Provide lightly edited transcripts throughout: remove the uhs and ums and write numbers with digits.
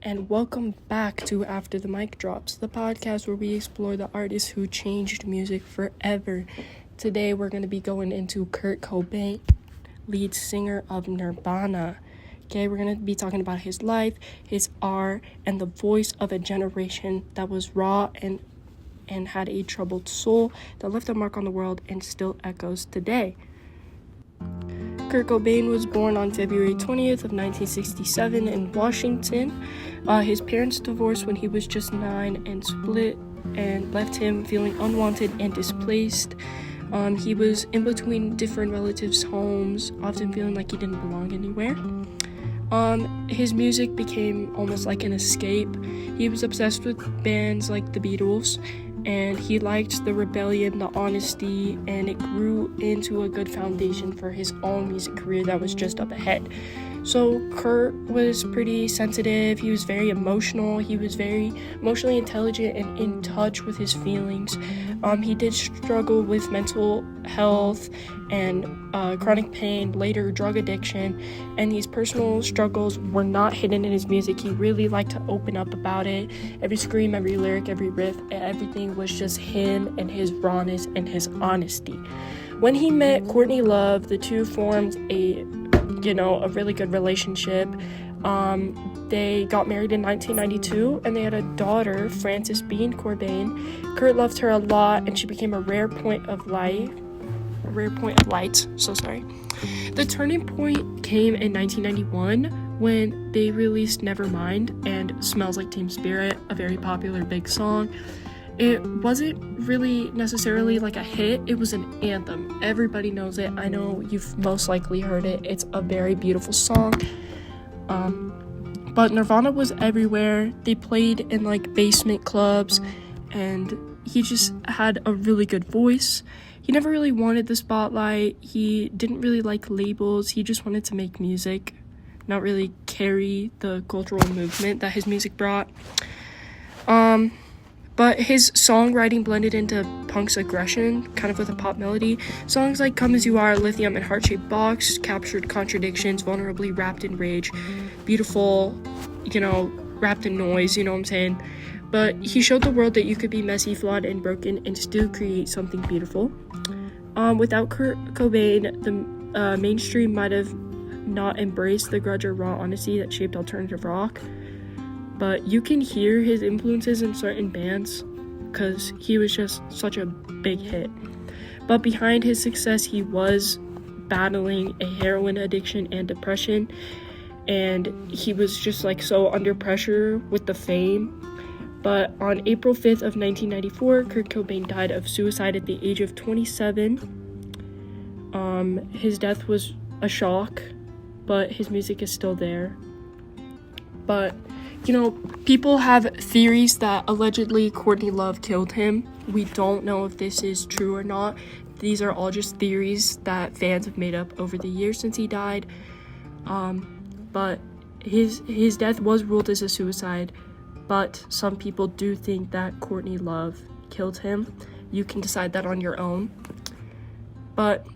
and welcome back to After the Mic Drops, the podcast where we explore the artists who changed music forever. Today we're going to be going into Kurt Cobain, lead singer of Nirvana. Okay, we're going to be talking about his life, his art, and the voice of a generation that was raw and had a troubled soul that left a mark on the world and still echoes today. Kurt Cobain was born on February 20th of 1967 in Washington. His parents divorced when he was just 9 and split and left him feeling unwanted and displaced. He was in between different relatives' homes, often feeling like he didn't belong anywhere. His music became almost like an escape. He was obsessed with bands like the Beatles, and he liked the rebellion, the honesty, and it grew into a good foundation for his own music career that was just up ahead. So Kurt was pretty sensitive. He was very emotional. He was very emotionally intelligent and in touch with his feelings. He did struggle with mental health and chronic pain, later drug addiction, and these personal struggles were not hidden in his music. He really liked to open up about it. Every scream, every lyric, every riff, everything was just him and his rawness and his honesty. When he met Courtney Love, the two formed a really good relationship. They got married in 1992, and they had a daughter, Frances Bean Cobain. Kurt loved her a lot, and she became a rare point of light. The turning point came in 1991 when they released Nevermind and Smells Like Teen Spirit, a very popular big song. It wasn't really necessarily like a hit, it was an anthem. Everybody knows it. I know you've most likely heard it. It's a very beautiful song. But Nirvana was everywhere. They played in like basement clubs, and he just had a really good voice. He never really wanted the spotlight. He didn't really like labels. He just wanted to make music, not really carry the cultural movement that his music brought. But his songwriting blended into punk's aggression, kind of with a pop melody. Songs like Come As You Are, Lithium, and Heart-Shaped Box captured contradictions, vulnerably wrapped in rage. Beautiful, wrapped in noise, you know what I'm saying? But he showed the world that you could be messy, flawed, and broken and still create something beautiful. Without Kurt Cobain, the mainstream might have not embraced the grudge or raw honesty that shaped alternative rock. But you can hear his influences in certain bands because he was just such a big hit. But behind his success, he was battling a heroin addiction and depression, and he was just like so under pressure with the fame. But on April 5th of 1994, Kurt Cobain died of suicide at the age of 27. His death was a shock, but his music is still there. But people have theories that allegedly Courtney Love killed him. We don't know if this is true or not. These are all just theories that fans have made up over the years since he died. But his death was ruled as a suicide, but some people do think that Courtney Love killed him. You can decide that on your own. But,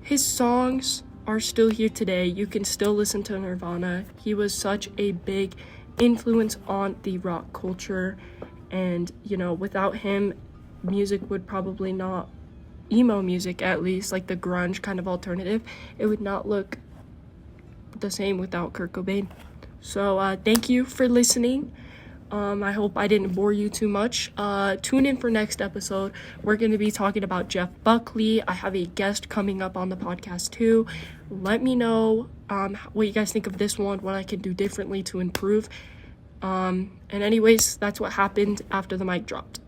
his songs are still here today. You can still listen to Nirvana. He was such a big influence on the rock culture, and without him, music would probably not, emo music at least, like the grunge kind of alternative, it would not look the same without Kurt Cobain. So thank you for listening. I hope I didn't bore you too much. Tune in for next episode. We're going to be talking about Jeff Buckley. I have a guest coming up on the podcast too. Let me know what you guys think of this one, what I can do differently to improve. And anyways, that's what happened after the mic dropped.